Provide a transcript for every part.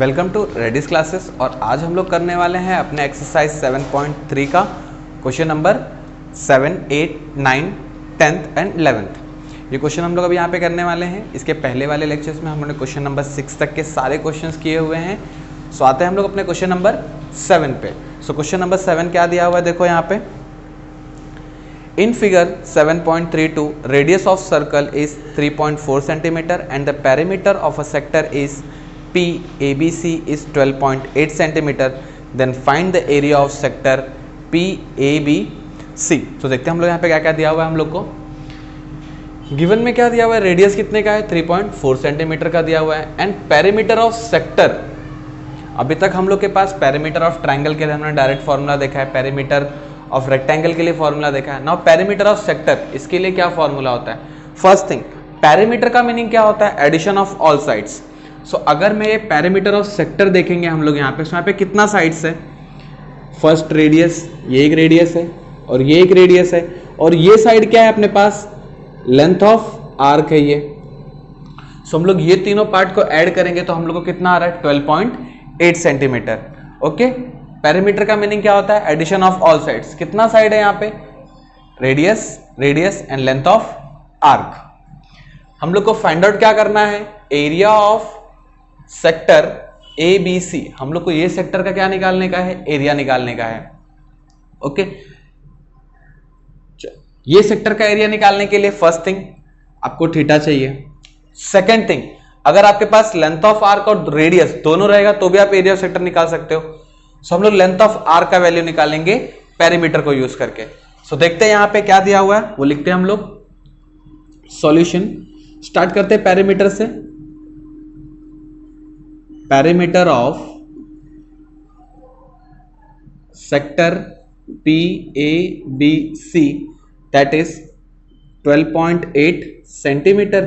Welcome to reddish classes. और आज हम लोग करने वाले हैं अपने एक्सरसाइज 7.3 का question number 7, 8, 9, 10th and 11th। ये क्वेश्चन हम लोग अभी यहाँ पे करने वाले हैं। इसके पहले वाले लेक्चर्स में हम लोगों ने क्वेश्चन नंबर 6 तक के सारे क्वेश्चंस किए हुए हैं। सो आते हैं हम लोग अपने क्वेश्चन नंबर 7 पे। सो क्वेश्चन नंबर 7 क्या दिया हुआ है, देखो यहाँ पे। In figure 7.32, radius of circle is 3.4 centimeter and the perimeter of a sector is PABC is 12.8 centimeter. Then find the area of sector PABC. तो देखते हैं हम लोग यहाँ पे क्या क्या दिया हुआ है हम लोग को। गिवन में क्या दिया हुआ है, रेडियस कितने का है, 3.4 सेंटीमीटर का दिया हुआ है। एंड पेरीमीटर ऑफ सेक्टर, अभी तक हम लोग के पास पेरीमीटर ऑफ ट्रायंगल के लिए हमने डायरेक्ट फॉर्मूला देखा है, पेरीमीटर ऑफ रेक्टेंगल के लिए फॉर्मूला देखा है। नाउ पेरीमीटर ऑफ सेक्टर, इसके लिए क्या फॉर्मूला होता है। फर्स्ट थिंग, पेरीमीटर का मीनिंग क्या होता है, एडिशन ऑफ ऑल साइड्स। सो अगर मैं ये पेरीमीटर ऑफ सेक्टर देखेंगे हम लोग यहाँ पे, यहाँ पे कितना साइड्स है, फर्स्ट रेडियस, ये एक रेडियस है और ये एक रेडियस है, और ये साइड क्या है अपने पास, लेंथ ऑफ आर्क है ये। सो हम लोग ये तीनों पार्ट को ऐड करेंगे तो हम लोग को कितना आ रहा है, 12.8 सेंटीमीटर। ओके, पेरीमीटर का मीनिंग क्या होता है, एडिशन ऑफ ऑल साइड्स। कितना साइड है यहाँ पे, radius, radius and length of arc. हम लोग को फाइंड आउट क्या करना है, एरिया ऑफ सेक्टर ABC। हम लोग को ये सेक्टर का क्या निकालने का है, एरिया निकालने का है। ओके, ये सेक्टर का एरिया निकालने के लिए फर्स्ट थिंग आपको थीटा चाहिए। सेकेंड थिंग, अगर आपके पास लेंथ ऑफ आर्क और रेडियस दोनों रहेगा तो भी आप एरिया ऑफ सेक्टर निकाल सकते हो। सो हम लोग लेंथ ऑफ आर्क का वैल्यू निकालेंगे पेरीमीटर को यूज करके। सो देखते हैं यहां पे क्या दिया हुआ है, वो लिखते हैं हम लोग। सॉल्यूशन स्टार्ट करते हैं पेरीमीटर से। Perimeter of sector PABC that is 12.8 centimetre.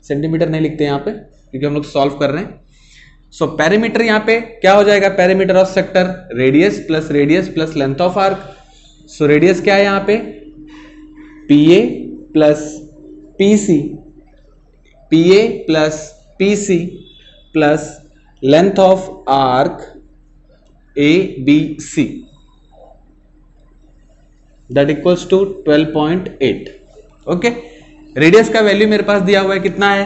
Centimetre नहीं लिखते यहां पे क्योंकि हम लोग सॉल्व कर रहे हैं। सो पेरीमीटर यहाँ पे क्या हो जाएगा, perimeter of sector radius plus length of arc. So radius क्या है यहाँ पे, PA plus PC plus length of arc ABC that equals to 12.8। Okay, radius का वैल्यू मेरे पास दिया हुआ है, कितना है,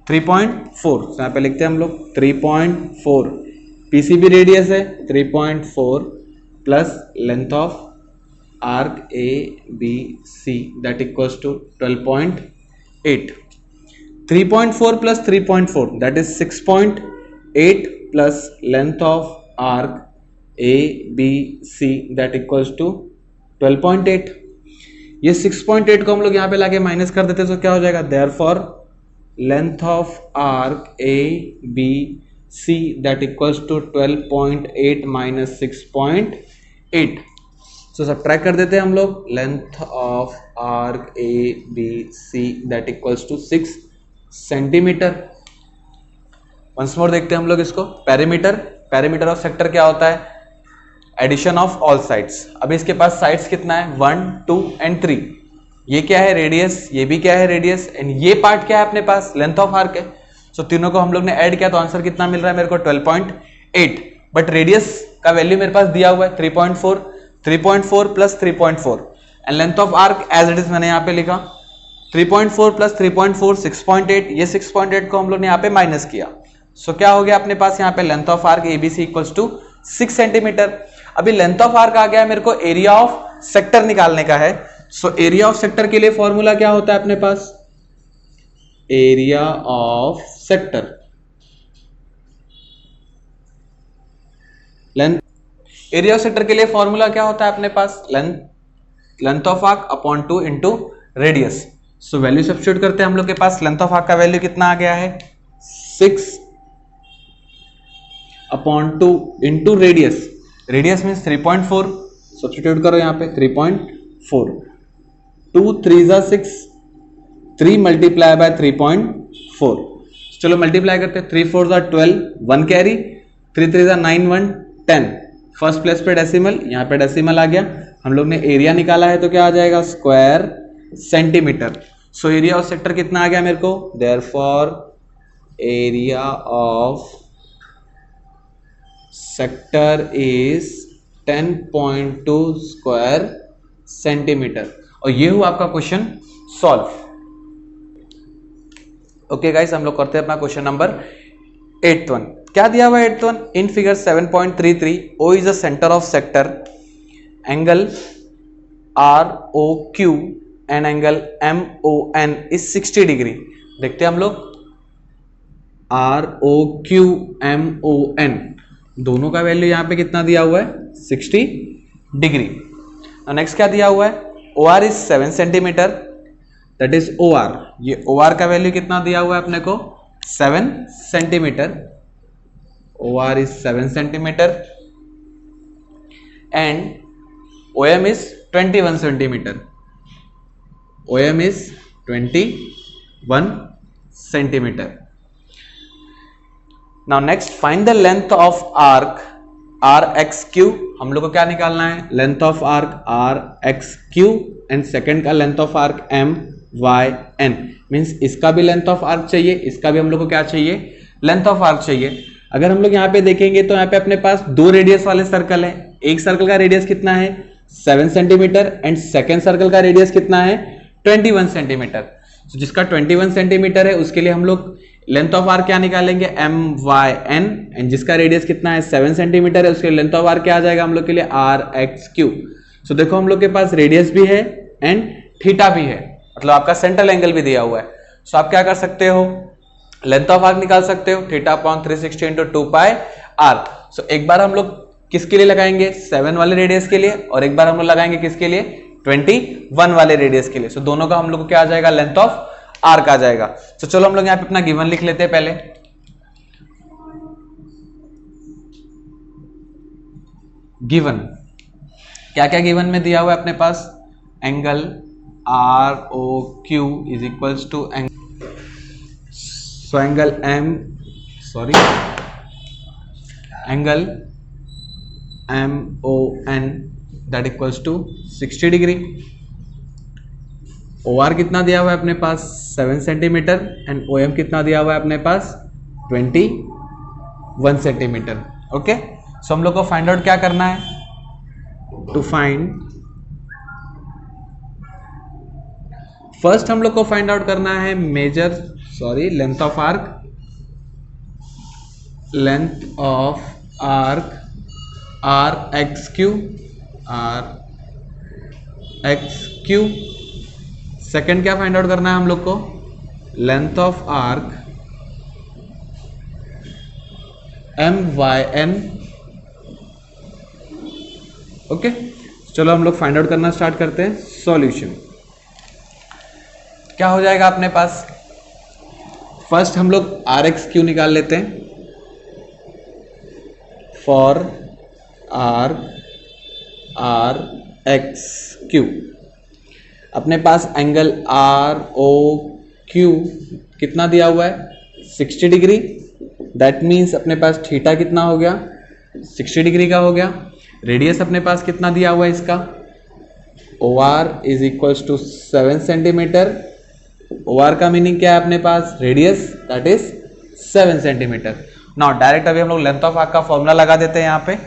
3.4। तो यहाँ पे लिखते हैं हम लोग 3.4। PC भी रेडियस है 3.4 plus length of arc ABC that equals to 12.8। 3.4 plus 3.4 that is 6.8 plus length of arc ABC that equals to 12.8। ये 6.8 को हम लोग यहाँ पे लाके माइनस कर देते तो क्या हो जाएगा, therefore length of arc ABC that equals to 12.8 minus 6.8। So subtract कर देते हैं हम लोग, length of arc ABC that equals to 6 centimetre. Once more देखते हैं हम लोग इसको। पेरीमीटर ऑफ सेक्टर क्या होता है, एडिशन ऑफ ऑल साइड्स। अभी इसके पास साइड्स कितना है, 1, 2 एंड 3। ये क्या है, रेडियस, ये भी क्या है, रेडियस, एंड ये पार्ट क्या है अपने पास, लेंथ ऑफ आर्क है। सो तीनों को हम लोग ने ऐड किया तो आंसर कितना मिल रहा है मेरे को, 12.8। बट रेडियस का वैल्यू मेरे पास दिया हुआ है 3.4 plus 3.4 and length of arc as it is मैंने यहाँ पे लिखा 3.4 प्लस 3.4 6.8। ये 6.8 को हम लोग ने यहाँ पे माइनस किया। सो क्या हो गया अपने पास यहाँ पे, length of arc ABC equals to 6 centimetre. अभी लेंथ ऑफ आर्क आ गया, मेरे को एरिया ऑफ सेक्टर निकालने का है। सो एरिया ऑफ सेक्टर के लिए फॉर्मूला क्या होता है अपने पास, area of sector, length. Area of sector के लिए फॉर्मूला क्या होता है अपने पास, length of arc upon 2 into radius. So value substitute करते हैं हम लोग के पास। लेंथ ऑफ आर्क का वैल्यू कितना आ गया है, 6 upon 2 into radius. Radius means 3.4, substitute करो यहाँ पे 3.4। 2 3 जा 6, 3 मल्टीप्लाई बाय 3.4। चलो मल्टीप्लाई करते हैं, 3 4 जा 12, 1 कैरी, 3 3 जा 9 1 10। फर्स्ट प्लेस पे डेसिमल, यहाँ पे डेसिमल आ गया। हम लोग ने एरिया निकाला है तो क्या आ जाएगा, square centimetre. So area of sector कितना आ गया मेरे को, therefore area of sector is 10.2 square centimetre. और ये हुआ आपका क्वेश्चन सॉल्व। ओके गाइस, हम लोग करते हैं अपना क्वेश्चन नंबर 8th वन। क्या दिया हुआ है 8th one? In figure 7.33 O is the centre of sector, angle ROQ and angle MON is 60 degree. देखते हैं हम लोग, ROQ MON दोनों का वैल्यू यहाँ पे कितना दिया हुआ है? 60 डिग्री। नेक्स्ट क्या दिया हुआ है? OR is 7 centimetre, that is OR। ये OR का वैल्यू कितना दिया हुआ है अपने को? 7 centimetre. OR is 7 centimetre and OM is 21 centimetre. OM is 21 centimetre. Now next, find the length of arc RXQ। हम लोग को क्या निकालना है? Length of arc RXQ and second का length of arc MYN। Means इसका भी लेंथ ऑफ आर्क चाहिए, इसका भी हम लोग को क्या चाहिए? लेंथ ऑफ आर्क चाहिए। अगर हम लोग यहाँ पे देखेंगे तो यहाँ पे अपने पास दो रेडियस वाले सर्कल है। एक सर्कल का रेडियस कितना है? 7 सेंटीमीटर एंड सेकेंड सर्कल का रेडियस कितना है? 21 सेंटीमीटर। तो जिसका 21 सेंटीमीटर है उसके लिए हम लोग लेंथ ऑफ आर्क क्या निकालेंगे? MYN। एंड जिसका रेडियस कितना है? 7 सेंटीमीटर है, उसके लेंथ ऑफ आर्क क्या आ जाएगा हम लोग के लिए? RXQ। सो देखो हम लोग के पास रेडियस भी है एंड थीटा भी है, मतलब आपका सेंट्रल एंगल भी दिया हुआ है। सो आप क्या कर सकते हो? लेंथ ऑफ आर्क निकाल सकते हो, थीटा अपॉन 360 इंटू 2 पाई r। सो एक बार हम लोग किसके लिए लगाएंगे? 7 वाले रेडियस के लिए, और एक बार हम लोग लगाएंगे किसके लिए? 21 वाले रेडियस के लिए। सो दोनों का हम लोग को क्या आ जाएगा? लेंथ ऑफ आर्क आ जाएगा। तो चलो हम लोग यहाँ पे अपना गिवन लिख लेते हैं पहले। गिवन क्या क्या गिवन में दिया हुआ है अपने पास? Angle ROQ is equals to angle angle MON that equals to 60 degree. OR कितना दिया हुआ है अपने पास? 7 सेंटीमीटर एंड OM कितना दिया हुआ है अपने पास? 21 सेंटीमीटर। ओके, सो हम लोग को फाइंड आउट क्या करना है? टू फाइंड, फर्स्ट हम लोग को फाइंड आउट करना है length of arc. Length of arc RXQ। Second क्या फाइंड आउट करना है हम लोग को? Length of arc MYN। Okay, चलो हम लोग फाइंड आउट करना स्टार्ट करते हैं। सॉल्यूशन क्या हो जाएगा अपने पास? फर्स्ट हम लोग RXQ निकाल लेते हैं। फॉर आर्क RXQ अपने पास एंगल ROQ कितना दिया हुआ है? 60 डिग्री। दैट मीन्स अपने पास थीटा कितना हो गया? 60 डिग्री का हो गया। रेडियस अपने पास कितना दिया हुआ है इसका? OR is equals to 7 centimetre. OR का मीनिंग क्या है अपने पास? Radius, that is 7 centimetre. Now direct अभी हम लोग लेंथ ऑफ आर्क का फॉर्मूला लगा देते हैं यहाँ पे।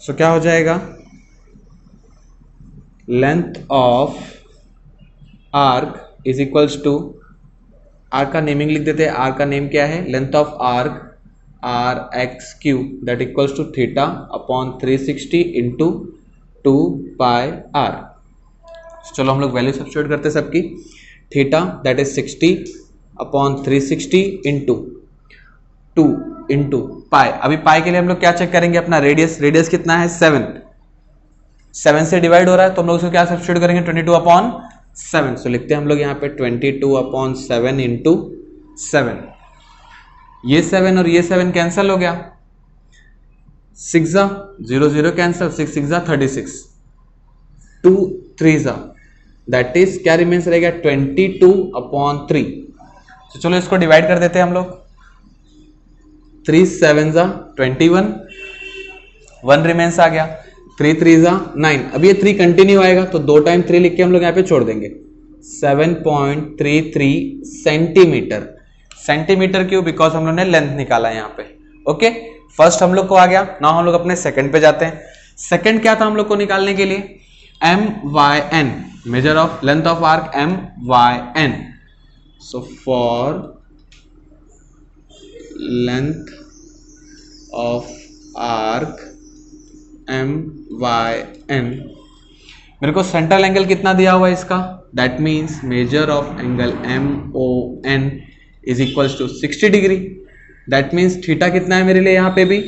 सो क्या हो जाएगा? Length of arc is equals to, arc का नेमिंग लिख देते हैं। आर्क का नेम क्या है? Length of arc RXQ that equals to theta upon 360 into 2 pi r। चलो हम लोग वैल्यू सब्स्टिट्यूट करते हैं सबकी। Theta that is 60 upon 360 into 2 into pi. अभी पाई के लिए हम लोग क्या चेक करेंगे? अपना रेडियस कितना है? 7 से डिवाइड हो रहा है तो हम लोग उसको क्या सब्स्टिट्यूट करेंगे? 22 अपॉन 7। सो लिखते हैं हम लोग यहाँ पे 22 अपॉन 7 इंटू 7। ये 7 और ये 7 कैंसिल हो गया। 6 जा 0 0 कैंसिल, 6 6 जा 36, 2 3 जा दैट इज क्या रिमेंस रहेगा? 22 अपॉन 3। तो चलो इसको डिवाइड कर देते हैं हम लोग। 3 7 जा 21, 1 रिमेंस आ गया। 3 3 जा 9। अब ये 3 कंटिन्यू आएगा तो 2 टाइम 3 लिख के हम लोग यहाँ पे छोड़ देंगे। 7.33 सेंटीमीटर। सेंटीमीटर क्यों? बिकॉज हम लोग ने लेंथ निकाला यहाँ पे। ओके, फर्स्ट हम लोग को आ गया। नाउ हम लोग अपने सेकंड पे जाते हैं। सेकंड क्या था हम लोग को निकालने के लिए, M Y N, measure of length of arc M Y N. So for length of arc M Y N, मेरे को सेंट्रल एंगल कितना दिया हुआ है इसका, that means measure of angle M O N is equals to 60 degree. That means theta कितना है मेरे लिए यहाँ पे भी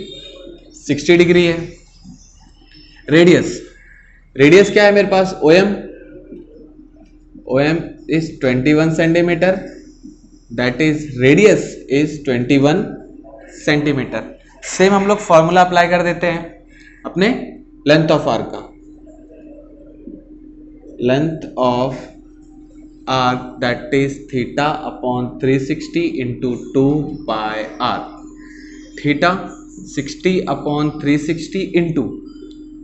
60 डिग्री है। रेडियस, रेडियस क्या है मेरे पास, O M, O M is 21 centimetre, that is radius is 21 centimetre. Same हम लोग फॉर्मूला अप्लाई कर देते हैं अपने लेंथ ऑफ आर्क का, length of arc that is theta upon 360 into 2 by R. Theta 60 upon 360 into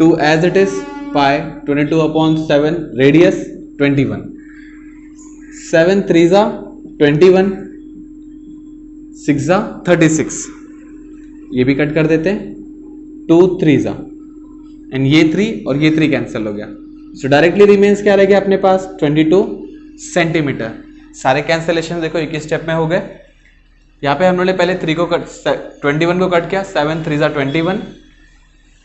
2 as it is, pi 22 upon 7, radius 21, 7 3 जा 21, 6 जा 36, ये भी कट कर देते हैं, 2 3 जा, एंड ये 3 और ये 3 कैंसिल हो गया। सो डायरेक्टली रिमेन्स क्या रह गया अपने पास, 22 सेंटीमीटर। सारे कैंसिलेशन देखो एक ही स्टेप में हो गए। यहाँ पे हम लोगों ने पहले 3 को कट, 21 को कट किया, 7 3 जा 21,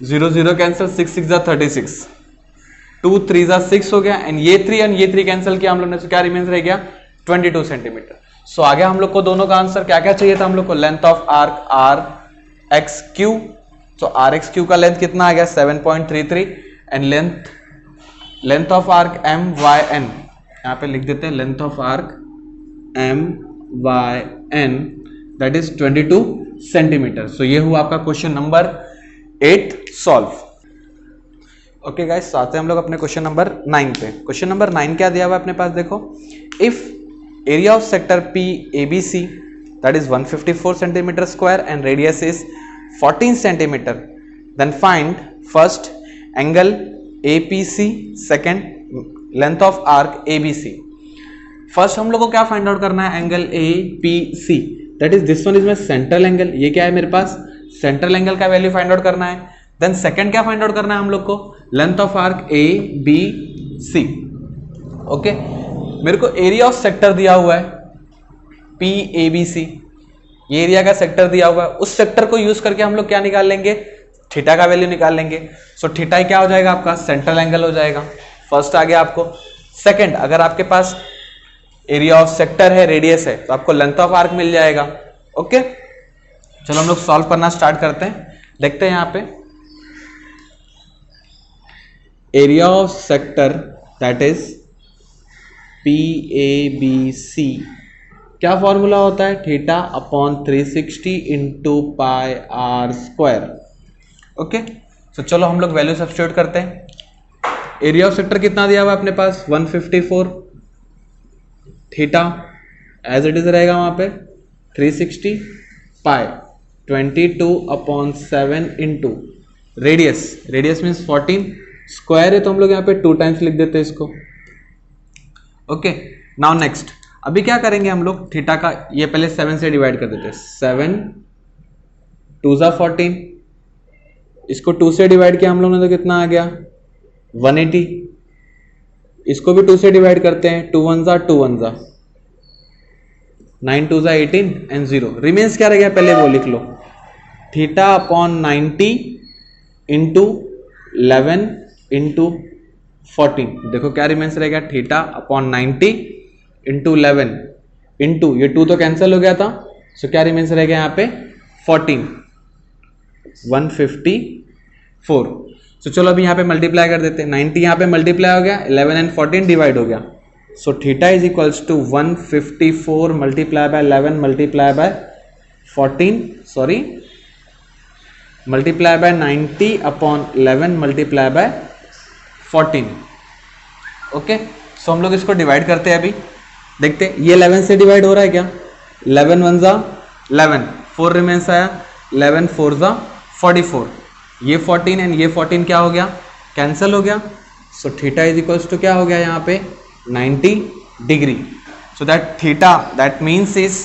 0 0 कैंसिल, 6 6 जा 36, 2 3 जा 6 हो गया, एंड ये 3 कैंसिल किया हम लोग ने, तो क्या रिमेन्स रह गया 22 सेंटीमीटर। सो आगे हम लोग को दोनों का आंसर क्या क्या चाहिए था हम लोग को, length of arc R X Q, तो आर एक्स क्यू का लेंथ कितना आ गया 7.33, and length of arc M Y N, यहाँ पे लिख देते हैं length of arc M Y N that is 22 centimetre. So ये हुआ आपका question number 8 solve. Okay guys, आते हैं हम लोग अपने क्वेश्चन नंबर 9 पे। क्वेश्चन नंबर 9 क्या दिया हुआ है अपने पास, देखो, if area of sector P A B C that is 154 centimetre square and radius is 14 centimetre, then find first angle APC, second length of arc ABC। First हम लोग को क्या फाइंड आउट करना है, angle APC, that is this one is my central angle. ये क्या है मेरे पास, सेंट्रल एंगल का वैल्यू फाइंड आउट करना है। देन सेकंड क्या फाइंड आउट करना है हम लोग को, length of arc ABC। Okay, मेरे को एरिया ऑफ सेक्टर दिया हुआ है PABC, ये एरिया का सेक्टर दिया हुआ है, उस सेक्टर को यूज करके हम लोग क्या निकाल लेंगे, थीटा का वैल्यू निकाल लेंगे। सो थीटा क्या हो जाएगा आपका, सेंट्रल एंगल हो जाएगा। फर्स्ट आ गया आपको। सेकंड, अगर आपके पास एरिया ऑफ सेक्टर है, रेडियस है, तो आपको लेंथ ऑफ आर्क मिल जाएगा। ओके, चलो हम लोग सॉल्व करना स्टार्ट करते हैं। देखते हैं यहाँ पे area of sector that is PABC, क्या फॉर्मूला होता है, theta upon 360 into pi R square. Okay, so चलो हम लोग वैल्यू सब्स्टिट्यूट करते हैं। एरिया ऑफ सेक्टर कितना दिया हुआ है अपने पास 154, थीटा एज इट इज रहेगा वहां पे 360, पाई 22 upon 7 into radius, radius means 14, square है तो हम लोग यहाँ पे 2 टाइम्स लिख देते हैं इसको। ओके, नाउ नेक्स्ट, अभी क्या करेंगे हम लोग, थीटा का ये पहले 7 से डिवाइड कर देते हैं, 7 2 जा 14, इसको 2 से डिवाइड किया हम लोगों ने तो कितना आ गया 180, इसको भी 2 से डिवाइड करते हैं, 2 1 जा 2 1 जा 9 2 जा 18 एंड 0 रिमेन्स क्या रह गया, पहले वो लिख लो, थीटा अपॉन 90 इंटू 11 इंटू 14। देखो क्या रिमेन्स रह गया, थीटा अपॉन 90 इंटू 11 इंटू ये 2 तो कैंसिल हो गया था, सो क्या रिमेन्स रह गया यहाँ पे 14, 154। सो चलो अभी यहाँ पे मल्टीप्लाई कर देते हैं, 90 यहाँ पे मल्टीप्लाई हो गया, 11 एंड 14 डिवाइड हो गया, so theta is equals to 154 multiply by 11 multiply by 14, sorry multiply by 90 upon 11 multiply by 14। Okay, so हम लोग इसको डिवाइड करते हैं। अभी देखते हैं ये 11 से डिवाइड हो रहा है क्या, 11 1 जा 11, 4 रिमेन्स आया, 11 4 जा 44, ये 14 एंड ये 14 क्या हो गया, कैंसिल हो गया। So theta is equals to क्या हो गया यहाँ पे 90 degree. So that theta that means is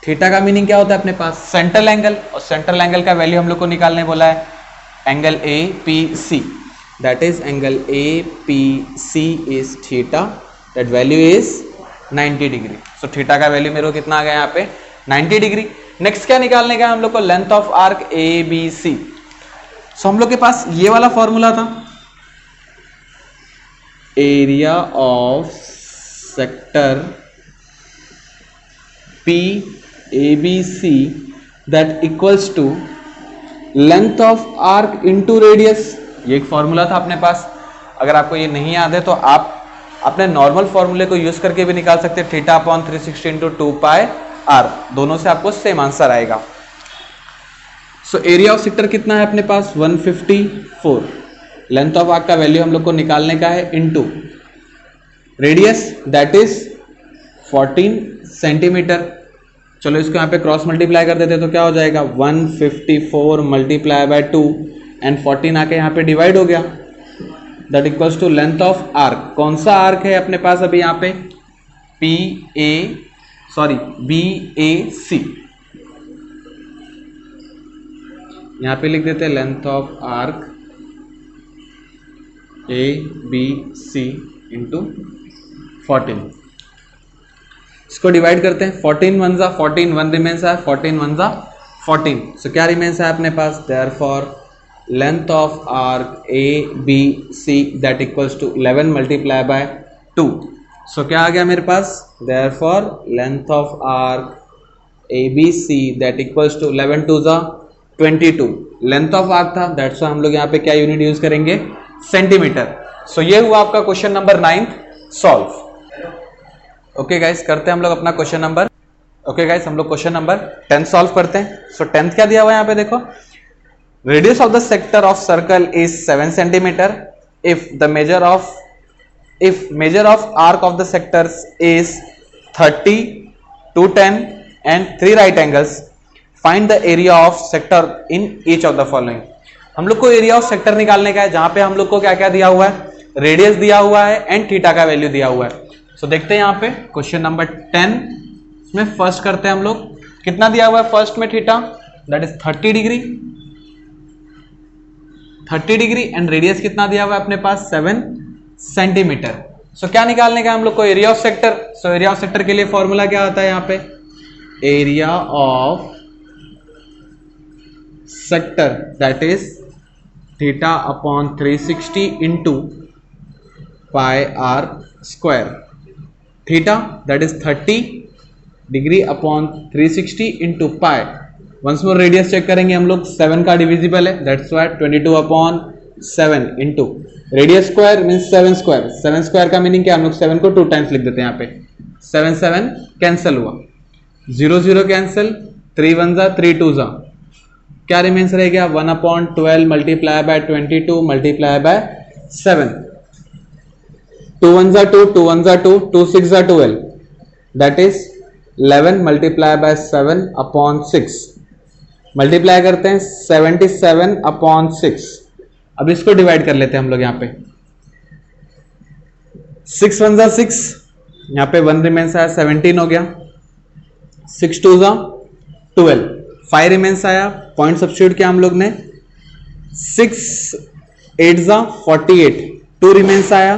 theta का मीनिंग क्या होता है अपने पास? सेंट्रल एंगल, और सेंट्रल एंगल का वैल्यू हम लोग को निकालने बोला है angle A P C, that is angle A P C is theta, that value is 90 degree. So theta का वैल्यू मेरे को कितना आ गया यहाँ पे 90 डिग्री। नेक्स्ट क्या निकालने का हम लोग को? Length of arc A B C. So हम लोग के पास ये वाला फॉर्मूला था, area of sector P A B C that equals to length of arc into radius. ये एक फॉर्मूला था अपने पास। अगर आपको ये नहीं याद है तो आप अपने नॉर्मल फॉर्मूले को यूज करके भी निकाल सकते हैं, theta upon 360 into 2 pi R, दोनों से आपको सेम आंसर आएगा। सो एरिया ऑफ सेक्टर कितना है अपने पास? 154। लेंथ ऑफ आर्क का वैल्यू हम लोग को निकालने का है into radius that is 14 centimetre. चलो इसको यहाँ पे क्रॉस मल्टीप्लाई कर देते तो क्या हो जाएगा? 154 मल्टीप्लाई बाय 2 एंड 14 आके यहाँ पे डिवाइड हो गया, that equals to length of arc. कौन सा आर्क है अपने पास अभी यहाँ पे? B A C. यहाँ पे लिख देते हैं length of arc A B C into 14। इसको डिवाइड करते हैं, 14 वन जा 14, 1 रिमेन्स है, 14 वन जा 14। सो क्या रिमेन्स है अपने पास? Therefore length of arc A B C that equals to 11 multiply by 2। So क्या आ गया मेरे पास? Therefore length of arc A B C that equals to 11 टू जा 22। लेंथ ऑफ आर्क था, दैट्स हम लोग यहाँ पे क्या यूनिट यूज करेंगे? सेंटीमीटर। सो ये हुआ आपका question number 9 solve. Okay guys, करते हैं हम लोग अपना क्वेश्चन नंबर। ओके गाइस, हम लोग क्वेश्चन नंबर 10 सॉल्व करते हैं। सो 10th क्या दिया हुआ है यहाँ पे देखो, radius of the sector of circle is 7 centimetre if measure of arc of the sectors is 30, 210 and 3 right angles, find the area of sector in each of the following. हम लोग को एरिया ऑफ सेक्टर निकालने का है, जहां पे हम लोग को क्या क्या दिया हुआ है? रेडियस दिया हुआ है एंड थीटा का वैल्यू दिया हुआ है। सो देखते हैं यहाँ पे क्वेश्चन नंबर 10 में फर्स्ट करते हैं हम लोग। कितना दिया हुआ है फर्स्ट में? Theta that is 30 degree, 30 degree and radius कितना दिया हुआ है अपने पास? 7 सेंटीमीटर। सो क्या निकालने का हम लोग को? Area of sector. So area of sector के लिए फॉर्मूला क्या आता है यहाँ पे? Area of sector that is theta upon 360 into pi R square. Theta that is 30 degree upon 360 into pi. Once more radius check करेंगे हम लोग, 7 का डिविजिबल है, that's why 22 upon 7 into radius square means 7 square. 7 square का meaning क्या? हम लोग 7 को 2 टाइम्स लिख देते हैं यहाँ पे। 7 7 कैंसिल हुआ, 0 0 कैंसिल, 3 1 जा 3 2 जा, क्या रिमेन्स रह गया? 1 upon 12 multiply by 22 multiply by 7। 2 1 जा 2, 2 1 जा 2, 2 6 जा 12, that is 11 multiply by 7 upon 6। Multiply करते हैं 77 अपॉन 6। अब इसको डिवाइड कर लेते हैं हम लोग यहाँ पे। 6 1 जा 6, यहाँ पे 1 रिमेन्स आया, 17 हो गया। 6 2 जा 12, 5 रिमेन्स आया, पॉइंट सब्स्टिट्यूट किया हम लोग ने। 6 8 जा 48, 2 रिमेन्स आया,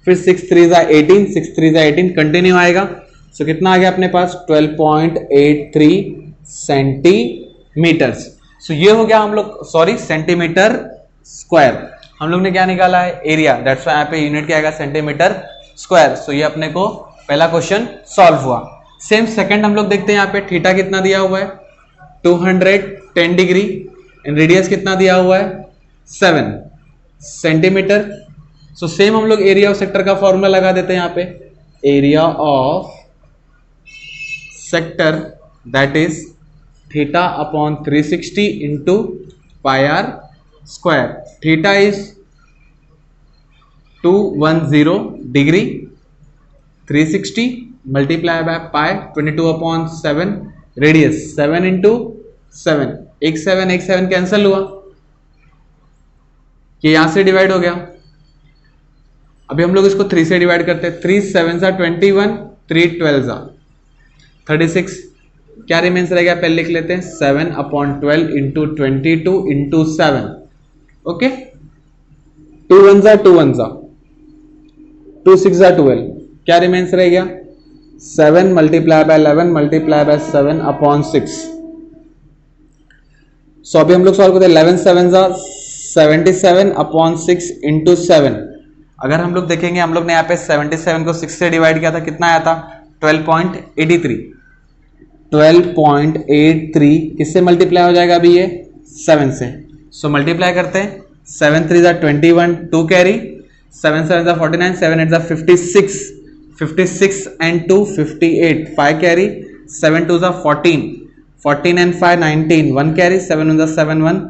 फिर 6 3 जा 18, 6 3 जा 18 कंटिन्यू आएगा। सो कितना आ गया अपने पास? 12.83 सेंटीमीटर्स। सो ये हो गया हम लोग, सॉरी सेंटीमीटर स्क्वायर। हम लोग ने क्या निकाला है? एरिया, दैट्स वाई यहाँ पे यूनिट क्या आएगा? Centimetre square. सो ये अपने को पहला क्वेश्चन सॉल्व हुआ। सेम सेकंड हम लोग देखते हैं यहाँ पे, थीटा कितना दिया हुआ है? 210 डिग्री एंड रेडियस कितना दिया हुआ है? 7 सेंटीमीटर। सो सेम हम लोग एरिया ऑफ सेक्टर का फॉर्मूला लगा देते हैं यहाँ पे, area of sector that is theta upon 360 into pi R square. Theta is 210 degree, 360 multiply by pi 22 upon 7, radius 7 into 7, एक 7 कैंसिल हुआ, ये यहां से डिवाइड हो गया। अभी हम लोग इसको 3 से डिवाइड करते हैं, 3 7 जा 21, 3 12 जा 36, क्या रिमेन्स रहेगा, पहले लिख लेते हैं 7/12 इंटू 22 इंटू 7, ओके, 2 1 जा 2 1 जा 2 6 जा 12, क्या रिमेन्स रहेगा 7 मल्टीप्लाई बाय 11 मल्टीप्लाई बाय 7/6। सो अभी हम लोग सॉल्व करते हैं 11 7 जा 77/6 इंटू 7। अगर हम लोग देखेंगे, हम लोग ने यहाँ पे 77 को 6 से डिवाइड किया था, कितना आया था 12.83। 12.83 किससे मल्टीप्लाई हो जाएगा अभी ये 7 से। सो मल्टीप्लाई करते हैं, 7 3 जा 21, 2 कैरी, 7 7 जा 49, 7 8 जा 56, 56 and 2 58, 5 कैरी, 7 2 जा 14, 14 and 5 19, 1 कैरी, 7 1 जा 7 1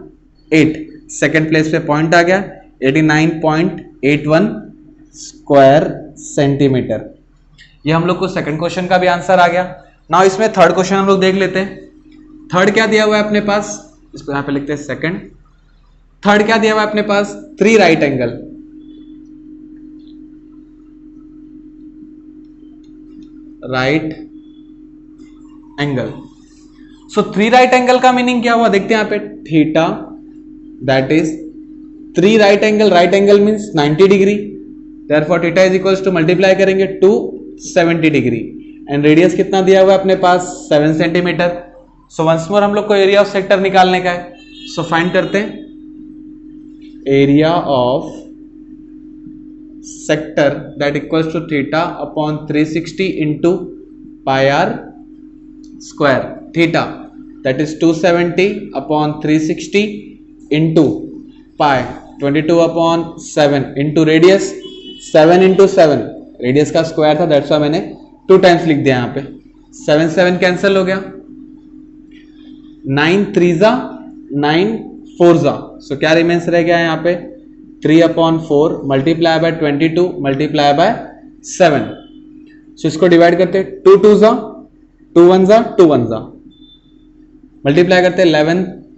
8, सेकेंड प्लेस पे पॉइंट आ गया 89.81 स्क्वायर सेंटीमीटर। ये हम लोग को सेकंड क्वेश्चन का भी आंसर आ गया। नाउ इसमें थर्ड क्वेश्चन हम लोग देख लेते हैं। थर्ड क्या दिया हुआ है अपने पास, इसको यहां पे लिखते हैं सेकंड। थर्ड क्या दिया हुआ है अपने पास, 3 राइट एंगल, राइट एंगल। सो 3 राइट एंगल का मीनिंग क्या हुआ, देखते हैं यहां पे theta, that is 3 right angle means 90 degree, therefore theta is equals to multiply करेंगे 270 डिग्री, एंड रेडियस कितना दिया हुआ है अपने पास 7 सेंटीमीटर। सो वंस मोर हम लोग को एरिया ऑफ सेक्टर निकालने का है। सो फाइंड करते हैं area of sector that equals to theta upon 360 into pi R square. Theta that is 270 upon 360 into pi 22/7 into radius 7 into 7, radius का स्क्वायर था, दैट्स व्हाई मैंने 2 टाइम्स लिख दिया यहाँ पे। 7 7 कैंसिल हो गया, 9 3 जा 9 4 जा, सो क्या रिमेन्स रह गया यहाँ पे 3/4 मल्टीप्लाई बाय 22 मल्टीप्लाई बाय 7। सो इसको डिवाइड करते 2 2 जा 2 1 जा 2 1 जा, मल्टीप्लाई करते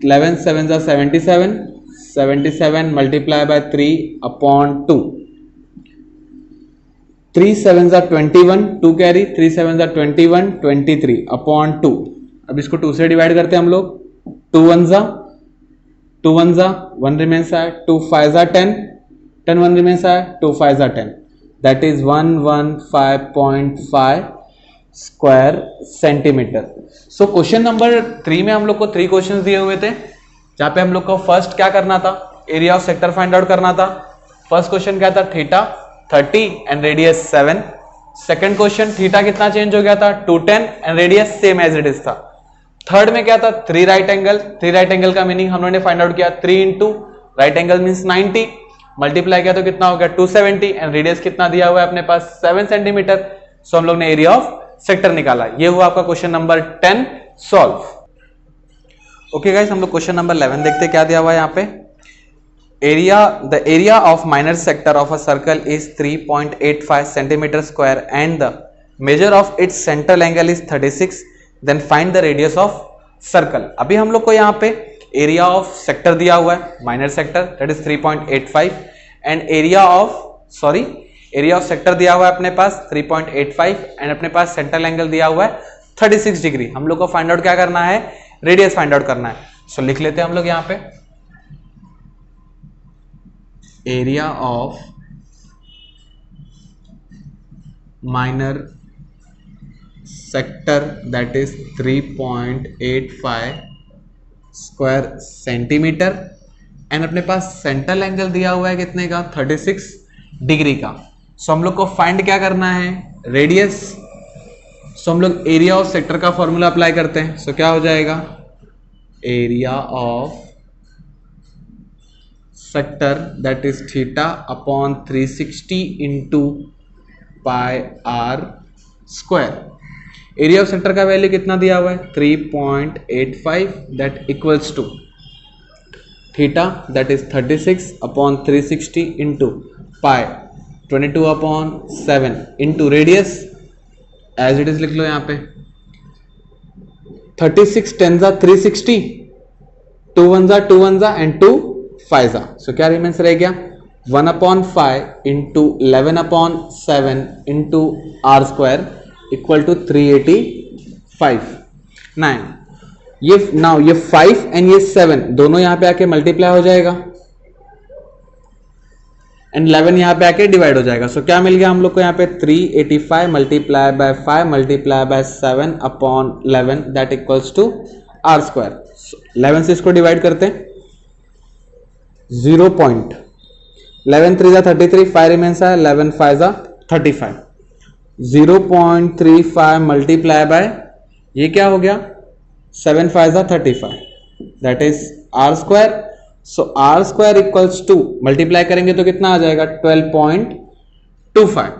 11 7 जा 77, 77 मल्टीप्लाई बाय 3/2, 3 7 जा 21, 2 कैरी, 3 7 जा 21, 23/2। अब इसको 2 से डिवाइड करते हैं हम लोग, 2 1 जा 1 रिमेन्स है, 2 5 जा 10, 10 1 रिमेन्स है, 2 5 जा 10, that is 115.5 square centimetre. So question number 3 में हम लोग को 3 क्वेश्चन दिए हुए थे, जहां पे हम लोग को फर्स्ट क्या करना था, area of sector find out करना था। फर्स्ट क्वेश्चन क्या था, theta 30 and radius 7। Second question theta कितना चेंज हो गया था 210 and radius same as it is था। थर्ड में क्या था 3 राइट एंगल। 3 राइट एंगल का मीनिंग हम लोगों ने फाइंड आउट किया, 3 into right angle means 90, multiply किया तो कितना हो गया 270, एंड रेडियस कितना दिया हुआ है अपने पास 7 सेंटीमीटर। सो हम लोग ने एरिया ऑफ सेक्टर निकाला। ये हुआ आपका question number 10 solve. Okay guys, हम लोग क्वेश्चन नंबर 11 देखते हैं क्या दिया हुआ है यहाँ पे। The area of minor sector of a circle is 3.85 centimetre square and the measure of its central angle is 36, then find the radius of circle. अभी हम लोग को यहाँ पे एरिया ऑफ सेक्टर दिया हुआ है, minor sector that is 3.85 and area of sector दिया हुआ है अपने पास 3.85 एंड अपने पास सेंट्रल एंगल दिया हुआ है 36 डिग्री। हम लोग को फाइंड आउट क्या करना है, रेडियस फाइंड आउट करना है। सो लिख लेते हैं हम लोग यहाँ पे area of minor sector that is 3.85 square centimetre and अपने पास सेंट्रल एंगल दिया हुआ है कितने का 36 डिग्री का। सो हम लोग को फाइंड क्या करना है, रेडियस। सो हम लोग एरिया ऑफ सेक्टर का फॉर्मूला अप्लाई करते हैं। सो क्या हो जाएगा, area of sector that is theta upon 360 into pi R square. Area of sector का वैल्यू कितना दिया हुआ है 3.85, that equals to theta that is 36 upon 360 into pi 22/7 into radius as it is लिख लो यहाँ पे 36 10 जा 360, 2 1 जा 2 1 जा एंड 2 5 जा। सो क्या रिमेन्स रह गया 1/5 into 11/7 into R square equal to 385। 9, ये नाउ ये 5 एंड ये 7 दोनों यहां पे आके मल्टीप्लाई हो जाएगा एंड 11 यहां पे आके डिवाइड हो जाएगा. सो क्या मिल गया हम लोग को यहाँ पे 385 multiply by 5 multiply by 7 upon 11 that equals to R square. 11 से इसको डिवाइड करते हैं 0. 11 3 जा 33, 5 रिमेन्स है, 11 5 जा 35. 0.35 मल्टीप्लाई बाय ये क्या हो गया 7 5 जा 35 that is R square. So R square equals to multiply करेंगे तो कितना आ जाएगा 12.25.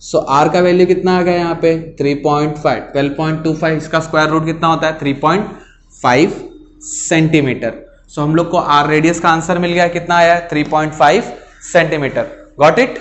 सो आर का वैल्यू कितना आ गया यहाँ पे 3.5. 12.25 इसका स्क्वायर रूट कितना होता है 3.5 सेंटीमीटर. सो हम लोग को आर रेडियस का आंसर मिल गया कितना आया 3.5 सेंटीमीटर. Got it.